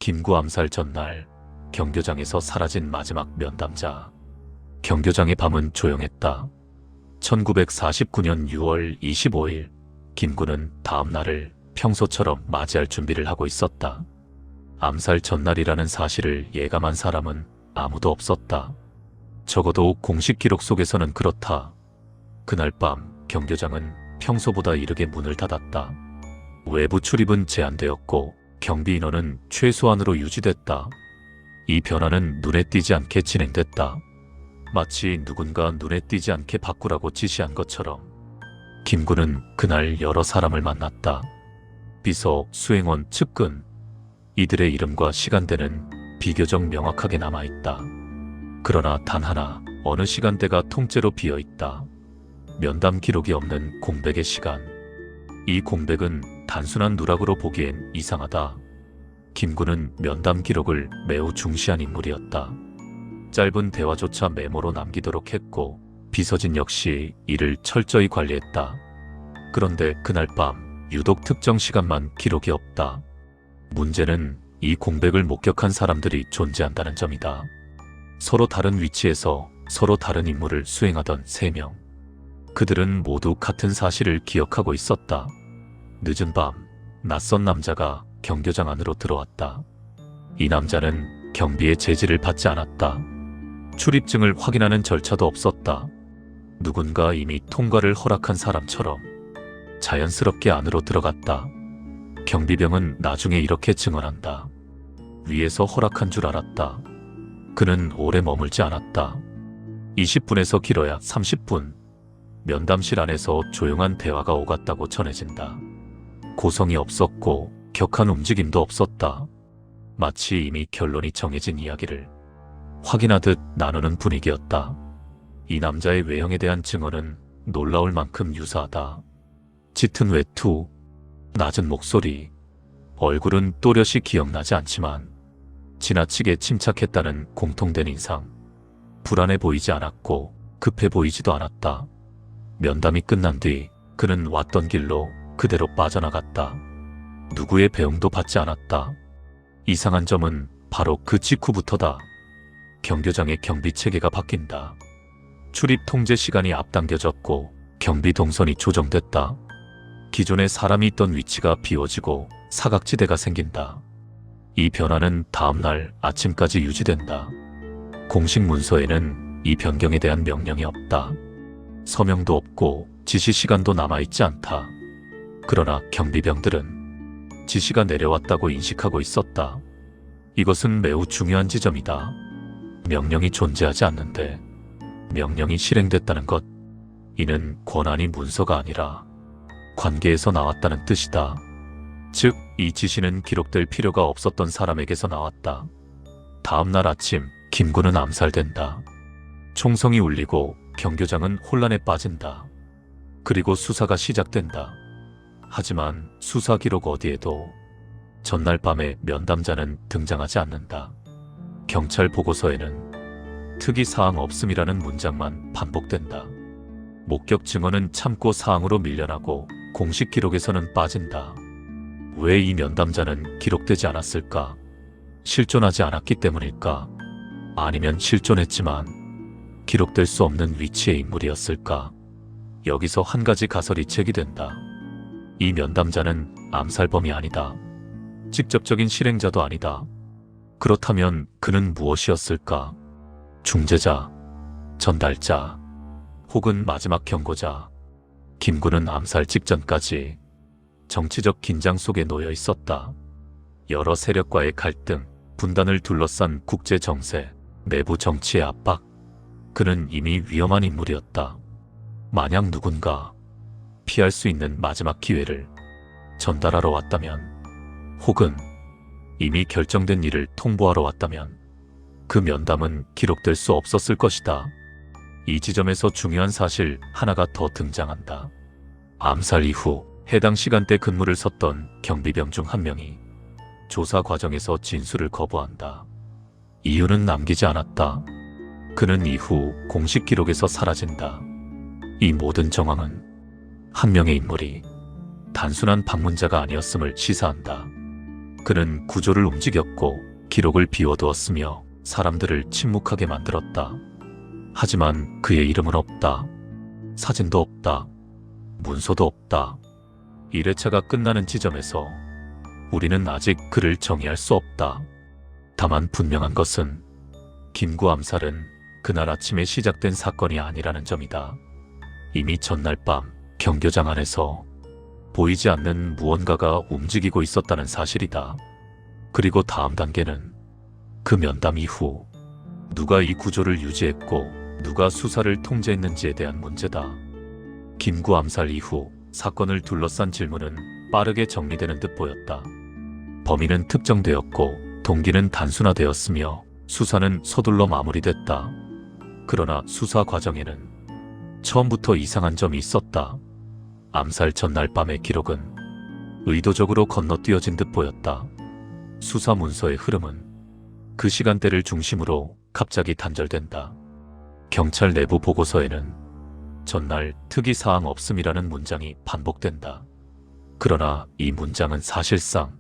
김구 암살 전날 경교장에서 사라진 마지막 면담자. 경교장의 밤은 조용했다. 1949년 6월 25일 김구는 다음 날을 평소처럼 맞이할 준비를 하고 있었다. 암살 전날이라는 사실을 예감한 사람은 아무도 없었다. 적어도 공식 기록 속에서는 그렇다. 그날 밤 경교장은 평소보다 이르게 문을 닫았다. 외부 출입은 제한되었고 경비 인원은 최소한으로 유지됐다. 이 변화는 눈에 띄지 않게 진행됐다. 마치 누군가 눈에 띄지 않게 바꾸라고 지시한 것처럼. 김구는 그날 여러 사람을 만났다. 비서, 수행원, 측근. 이들의 이름과 시간대는 비교적 명확하게 남아있다. 그러나 단 하나, 어느 시간대가 통째로 비어있다. 면담 기록이 없는 공백의 시간. 이 공백은 단순한 누락으로 보기엔 이상하다. 김구는 면담 기록을 매우 중시한 인물이었다. 짧은 대화조차 메모로 남기도록 했고 비서진 역시 이를 철저히 관리했다. 그런데 그날 밤 유독 특정 시간만 기록이 없다. 문제는 이 공백을 목격한 사람들이 존재한다는 점이다. 서로 다른 위치에서 서로 다른 임무를 수행하던 3명. 그들은 모두 같은 사실을 기억하고 있었다. 늦은 밤, 낯선 남자가 경교장 안으로 들어왔다. 이 남자는 경비의 제지를 받지 않았다. 출입증을 확인하는 절차도 없었다. 누군가 이미 통과를 허락한 사람처럼 자연스럽게 안으로 들어갔다. 경비병은 나중에 이렇게 증언한다. 위에서 허락한 줄 알았다. 그는 오래 머물지 않았다. 20분에서 길어야 30분. 면담실 안에서 조용한 대화가 오갔다고 전해진다. 고성이 없었고 격한 움직임도 없었다. 마치 이미 결론이 정해진 이야기를 확인하듯 나누는 분위기였다. 이 남자의 외형에 대한 증언은 놀라울 만큼 유사하다. 짙은 외투, 낮은 목소리, 얼굴은 또렷이 기억나지 않지만 지나치게 침착했다는 공통된 인상. 불안해 보이지 않았고 급해 보이지도 않았다. 면담이 끝난 뒤 그는 왔던 길로 그대로 빠져나갔다. 누구의 배웅도 받지 않았다. 이상한 점은 바로 그 직후부터다. 경교장의 경비 체계가 바뀐다. 출입 통제 시간이 앞당겨졌고 경비 동선이 조정됐다. 기존에 사람이 있던 위치가 비워지고 사각지대가 생긴다. 이 변화는 다음날 아침까지 유지된다. 공식 문서에는 이 변경에 대한 명령이 없다. 서명도 없고 지시 시간도 남아있지 않다. 그러나 경비병들은 지시가 내려왔다고 인식하고 있었다. 이것은 매우 중요한 지점이다. 명령이 존재하지 않는데 명령이 실행됐다는 것. 이는 권한이 문서가 아니라 관계에서 나왔다는 뜻이다. 즉, 이 지시는 기록될 필요가 없었던 사람에게서 나왔다. 다음날 아침, 김구는 암살된다. 총성이 울리고 경교장은 혼란에 빠진다. 그리고 수사가 시작된다. 하지만 수사 기록 어디에도 전날 밤에 면담자는 등장하지 않는다. 경찰 보고서에는 특이사항 없음이라는 문장만 반복된다. 목격 증언은 참고 사항으로 밀려나고 공식 기록에서는 빠진다. 왜 이 면담자는 기록되지 않았을까? 실존하지 않았기 때문일까? 아니면 실존했지만 기록될 수 없는 위치의 인물이었을까? 여기서 한 가지 가설이 제기된다. 이 면담자는 암살범이 아니다. 직접적인 실행자도 아니다. 그렇다면 그는 무엇이었을까? 중재자, 전달자, 혹은 마지막 경고자. 김구는 암살 직전까지 정치적 긴장 속에 놓여 있었다. 여러 세력과의 갈등, 분단을 둘러싼 국제 정세, 내부 정치의 압박. 그는 이미 위험한 인물이었다. 만약 누군가 피할 수 있는 마지막 기회를 전달하러 왔다면, 혹은 이미 결정된 일을 통보하러 왔다면 그 면담은 기록될 수 없었을 것이다. 이 지점에서 중요한 사실 하나가 더 등장한다. 암살 이후 해당 시간대 근무를 섰던 경비병 중 한 명이 조사 과정에서 진술을 거부한다. 이유는 남기지 않았다. 그는 이후 공식 기록에서 사라진다. 이 모든 정황은 한 명의 인물이 단순한 방문자가 아니었음을 시사한다. 그는 구조를 움직였고 기록을 비워두었으며 사람들을 침묵하게 만들었다. 하지만 그의 이름은 없다. 사진도 없다. 문서도 없다. 1회차가 끝나는 지점에서 우리는 아직 그를 정의할 수 없다. 다만 분명한 것은 김구 암살은 그날 아침에 시작된 사건이 아니라는 점이다. 이미 전날 밤 경교장 안에서 보이지 않는 무언가가 움직이고 있었다는 사실이다. 그리고 다음 단계는 그 면담 이후 누가 이 구조를 유지했고 누가 수사를 통제했는지에 대한 문제다. 김구 암살 이후 사건을 둘러싼 질문은 빠르게 정리되는 듯 보였다. 범인은 특정되었고 동기는 단순화되었으며 수사는 서둘러 마무리됐다. 그러나 수사 과정에는 처음부터 이상한 점이 있었다. 암살 전날 밤의 기록은 의도적으로 건너뛰어진 듯 보였다. 수사 문서의 흐름은 그 시간대를 중심으로 갑자기 단절된다. 경찰 내부 보고서에는 전날 특이사항 없음이라는 문장이 반복된다. 그러나 이 문장은 사실상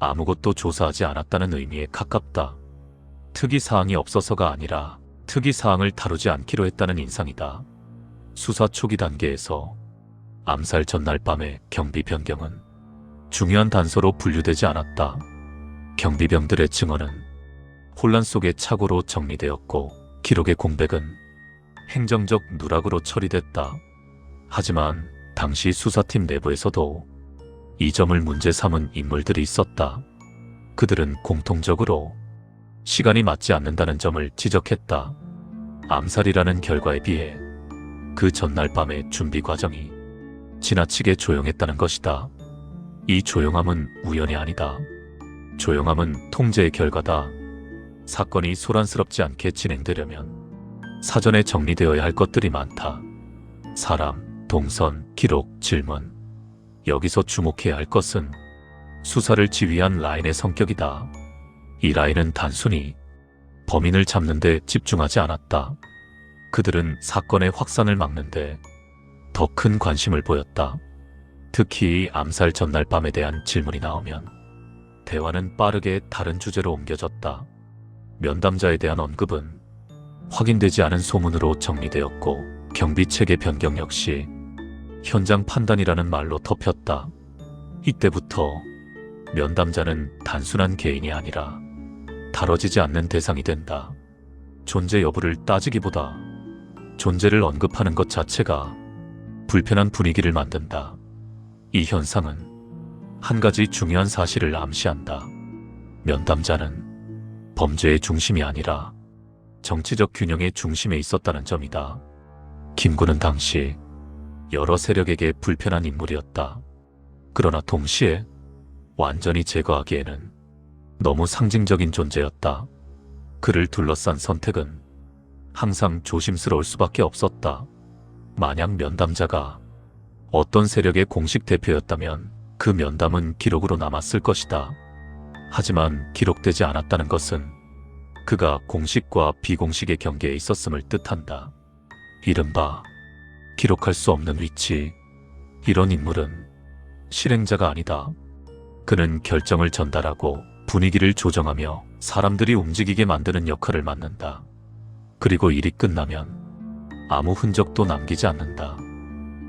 아무것도 조사하지 않았다는 의미에 가깝다. 특이사항이 없어서가 아니라 특이사항을 다루지 않기로 했다는 인상이다. 수사 초기 단계에서 암살 전날 밤의 경비 변경은 중요한 단서로 분류되지 않았다. 경비병들의 증언은 혼란 속의 착오로 정리되었고 기록의 공백은 행정적 누락으로 처리됐다. 하지만 당시 수사팀 내부에서도 이 점을 문제 삼은 인물들이 있었다. 그들은 공통적으로 시간이 맞지 않는다는 점을 지적했다. 암살이라는 결과에 비해 그 전날 밤의 준비 과정이 지나치게 조용했다는 것이다. 이 조용함은 우연이 아니다. 조용함은 통제의 결과다. 사건이 소란스럽지 않게 진행되려면 사전에 정리되어야 할 것들이 많다. 사람, 동선, 기록, 질문. 여기서 주목해야 할 것은 수사를 지휘한 라인의 성격이다. 이 라인은 단순히 범인을 잡는 데 집중하지 않았다. 그들은 사건의 확산을 막는데 더 큰 관심을 보였다. 특히 암살 전날 밤에 대한 질문이 나오면 대화는 빠르게 다른 주제로 옮겨졌다. 면담자에 대한 언급은 확인되지 않은 소문으로 정리되었고 경비체계 변경 역시 현장 판단이라는 말로 덮였다. 이때부터 면담자는 단순한 개인이 아니라 다뤄지지 않는 대상이 된다. 존재 여부를 따지기보다 존재를 언급하는 것 자체가 불편한 분위기를 만든다. 이 현상은 한 가지 중요한 사실을 암시한다. 면담자는 범죄의 중심이 아니라 정치적 균형의 중심에 있었다는 점이다. 김구는 당시 여러 세력에게 불편한 인물이었다. 그러나 동시에 완전히 제거하기에는 너무 상징적인 존재였다. 그를 둘러싼 선택은 항상 조심스러울 수밖에 없었다. 만약 면담자가 어떤 세력의 공식 대표였다면 그 면담은 기록으로 남았을 것이다. 하지만 기록되지 않았다는 것은 그가 공식과 비공식의 경계에 있었음을 뜻한다. 이른바 기록할 수 없는 위치. 이런 인물은 실행자가 아니다. 그는 결정을 전달하고 분위기를 조정하며 사람들이 움직이게 만드는 역할을 맡는다. 그리고 일이 끝나면 아무 흔적도 남기지 않는다.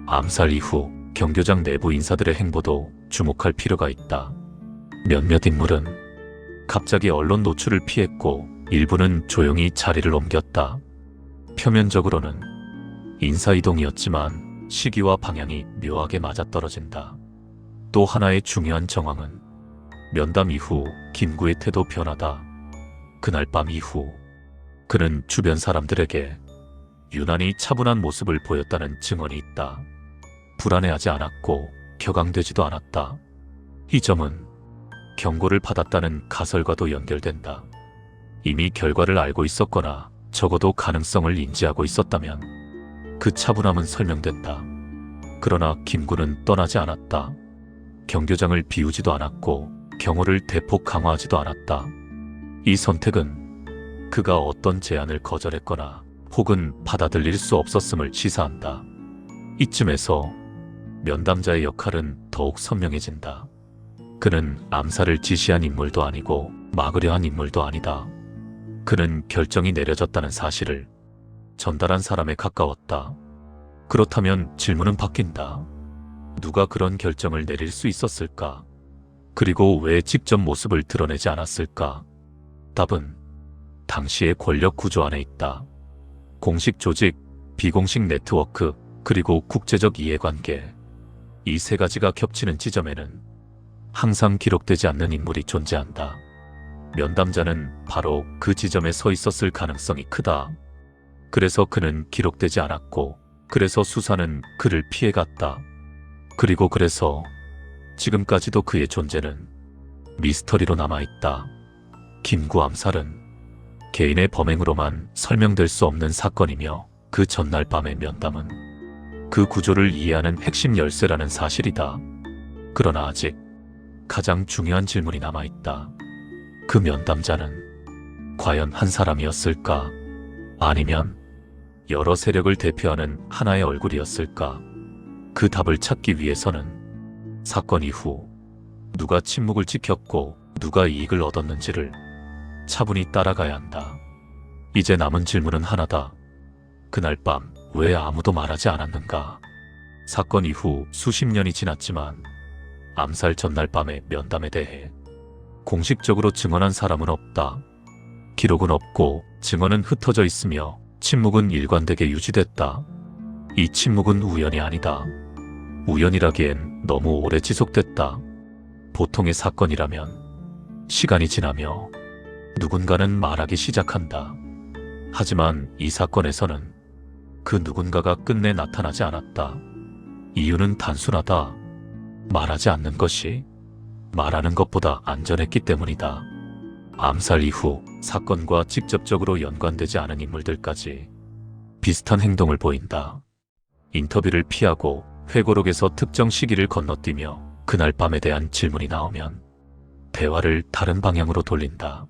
암살 이후 경교장 내부 인사들의 행보도 주목할 필요가 있다. 몇몇 인물은 갑자기 언론 노출을 피했고 일부는 조용히 자리를 옮겼다. 표면적으로는 인사이동이었지만 시기와 방향이 묘하게 맞아떨어진다. 또 하나의 중요한 정황은 면담 이후 김구의 태도 변화다. 그날 밤 이후 그는 주변 사람들에게 유난히 차분한 모습을 보였다는 증언이 있다. 불안해하지 않았고 격앙되지도 않았다. 이 점은 경고를 받았다는 가설과도 연결된다. 이미 결과를 알고 있었거나 적어도 가능성을 인지하고 있었다면 그 차분함은 설명된다. 그러나 김구는 떠나지 않았다. 경교장을 비우지도 않았고 경호를 대폭 강화하지도 않았다. 이 선택은 그가 어떤 제안을 거절했거나 혹은 받아들일 수 없었음을 시사한다. 이쯤에서 면담자의 역할은 더욱 선명해진다. 그는 암살을 지시한 인물도 아니고 막으려 한 인물도 아니다. 그는 결정이 내려졌다는 사실을 전달한 사람에 가까웠다. 그렇다면 질문은 바뀐다. 누가 그런 결정을 내릴 수 있었을까? 그리고 왜 직접 모습을 드러내지 않았을까? 답은 당시의 권력 구조 안에 있다. 공식 조직, 비공식 네트워크, 그리고 국제적 이해관계. 이 세 가지가 겹치는 지점에는 항상 기록되지 않는 인물이 존재한다. 면담자는 바로 그 지점에 서 있었을 가능성이 크다. 그래서 그는 기록되지 않았고, 그래서 수사는 그를 피해갔다. 그리고 그래서 지금까지도 그의 존재는 미스터리로 남아있다. 김구 암살은 개인의 범행으로만 설명될 수 없는 사건이며 그 전날 밤의 면담은 그 구조를 이해하는 핵심 열쇠라는 사실이다. 그러나 아직 가장 중요한 질문이 남아있다. 그 면담자는 과연 한 사람이었을까? 아니면 여러 세력을 대표하는 하나의 얼굴이었을까? 그 답을 찾기 위해서는 사건 이후 누가 침묵을 지켰고 누가 이익을 얻었는지를 차분히 따라가야 한다. 이제 남은 질문은 하나다. 그날 밤 왜 아무도 말하지 않았는가? 사건 이후 수십 년이 지났지만 암살 전날 밤의 면담에 대해 공식적으로 증언한 사람은 없다. 기록은 없고 증언은 흩어져 있으며 침묵은 일관되게 유지됐다. 이 침묵은 우연이 아니다. 우연이라기엔 너무 오래 지속됐다. 보통의 사건이라면 시간이 지나며 누군가는 말하기 시작한다. 하지만 이 사건에서는 그 누군가가 끝내 나타나지 않았다. 이유는 단순하다. 말하지 않는 것이 말하는 것보다 안전했기 때문이다. 암살 이후 사건과 직접적으로 연관되지 않은 인물들까지 비슷한 행동을 보인다. 인터뷰를 피하고 회고록에서 특정 시기를 건너뛰며 그날 밤에 대한 질문이 나오면 대화를 다른 방향으로 돌린다.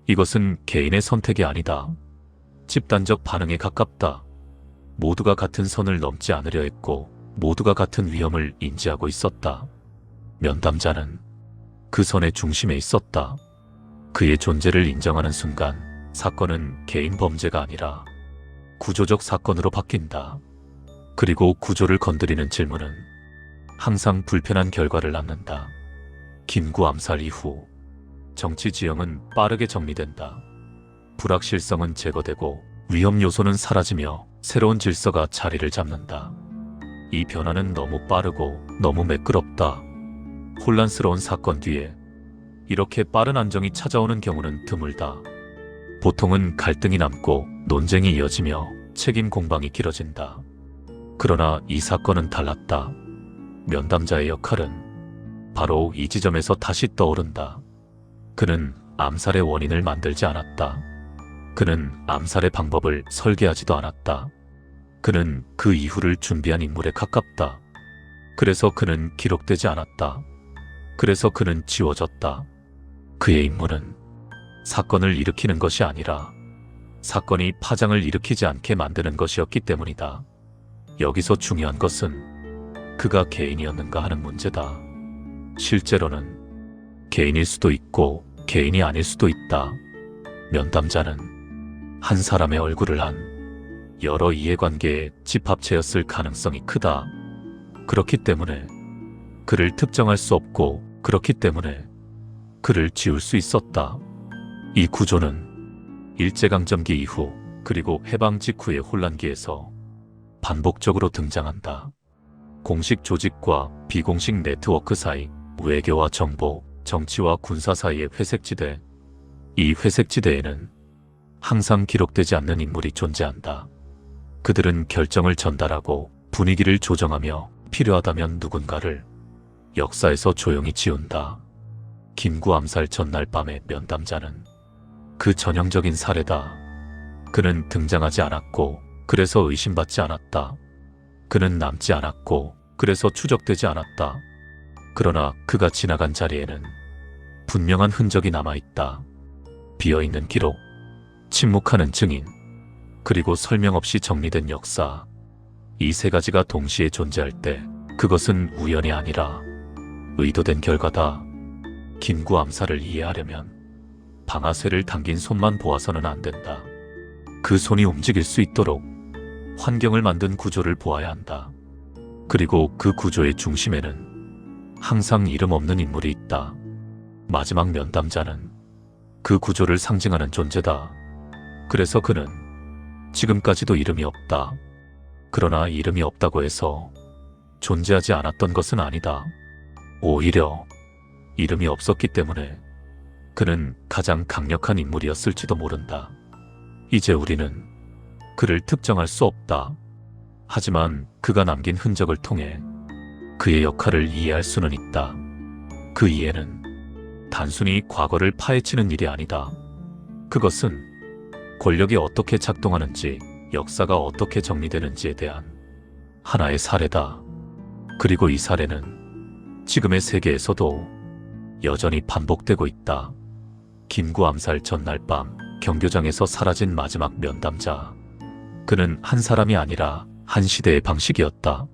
이것은 개인의 선택이 아니다. 집단적 반응에 가깝다. 모두가 같은 선을 넘지 않으려 했고 모두가 같은 위험을 인지하고 있었다. 면담자는 그 선의 중심에 있었다. 그의 존재를 인정하는 순간 사건은 개인 범죄가 아니라 구조적 사건으로 바뀐다. 그리고 구조를 건드리는 질문은 항상 불편한 결과를 낳는다. 김구 암살 이후 정치 지형은 빠르게 정리된다. 불확실성은 제거되고 위험 요소는 사라지며 새로운 질서가 자리를 잡는다. 이 변화는 너무 빠르고 너무 매끄럽다. 혼란스러운 사건 뒤에 이렇게 빠른 안정이 찾아오는 경우는 드물다. 보통은 갈등이 남고 논쟁이 이어지며 책임 공방이 길어진다. 그러나 이 사건은 달랐다. 면담자의 역할은 바로 이 지점에서 다시 떠오른다. 그는 암살의 원인을 만들지 않았다. 그는 암살의 방법을 설계하지도 않았다. 그는 그 이후를 준비한 인물에 가깝다. 그래서 그는 기록되지 않았다. 그래서 그는 지워졌다. 그의 임무는 사건을 일으키는 것이 아니라 사건이 파장을 일으키지 않게 만드는 것이었기 때문이다. 여기서 중요한 것은 그가 개인이었는가 하는 문제다. 실제로는 개인일 수도 있고 개인이 아닐 수도 있다. 면담자는 한 사람의 얼굴을 한 여러 이해관계의 집합체였을 가능성이 크다. 그렇기 때문에 그를 특정할 수 없고 그렇기 때문에 그를 지울 수 있었다. 이 구조는 일제강점기 이후 그리고 해방 직후의 혼란기에서 반복적으로 등장한다. 공식 조직과 비공식 네트워크 사이, 외교와 정보, 정치와 군사 사이의 회색지대. 이 회색지대에는 항상 기록되지 않는 인물이 존재한다. 그들은 결정을 전달하고 분위기를 조정하며 필요하다면 누군가를 역사에서 조용히 지운다. 김구 암살 전날 밤의 면담자는 그 전형적인 사례다. 그는 등장하지 않았고 그래서 의심받지 않았다. 그는 남지 않았고 그래서 추적되지 않았다. 그러나 그가 지나간 자리에는 분명한 흔적이 남아있다. 비어있는 기록, 침묵하는 증인, 그리고 설명 없이 정리된 역사. 이 세 가지가 동시에 존재할 때 그것은 우연이 아니라 의도된 결과다. 김구 암살을 이해하려면 방아쇠를 당긴 손만 보아서는 안 된다. 그 손이 움직일 수 있도록 환경을 만든 구조를 보아야 한다. 그리고 그 구조의 중심에는 항상 이름 없는 인물이 있다. 마지막 면담자는 그 구조를 상징하는 존재다. 그래서 그는 지금까지도 이름이 없다. 그러나 이름이 없다고 해서 존재하지 않았던 것은 아니다. 오히려 이름이 없었기 때문에 그는 가장 강력한 인물이었을지도 모른다. 이제 우리는 그를 특정할 수 없다. 하지만 그가 남긴 흔적을 통해 그의 역할을 이해할 수는 있다. 그 이해는 단순히 과거를 파헤치는 일이 아니다. 그것은 권력이 어떻게 작동하는지, 역사가 어떻게 정리되는지에 대한 하나의 사례다. 그리고 이 사례는 지금의 세계에서도 여전히 반복되고 있다. 김구 암살 전날 밤 경교장에서 사라진 마지막 면담자. 그는 한 사람이 아니라 한 시대의 방식이었다.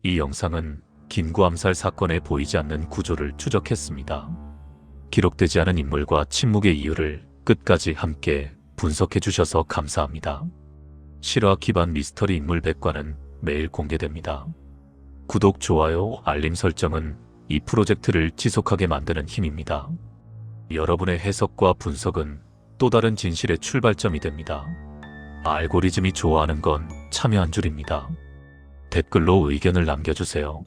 이 영상은 김구 암살 사건에 보이지 않는 구조를 추적했습니다. 기록되지 않은 인물과 침묵의 이유를 끝까지 함께 분석해 주셔서 감사합니다. 실화 기반 미스터리 인물 100과는 매일 공개됩니다. 구독, 좋아요, 알림 설정은 이 프로젝트를 지속하게 만드는 힘입니다. 여러분의 해석과 분석은 또 다른 진실의 출발점이 됩니다. 알고리즘이 좋아하는 건 참여 한 줄입니다. 댓글로 의견을 남겨주세요.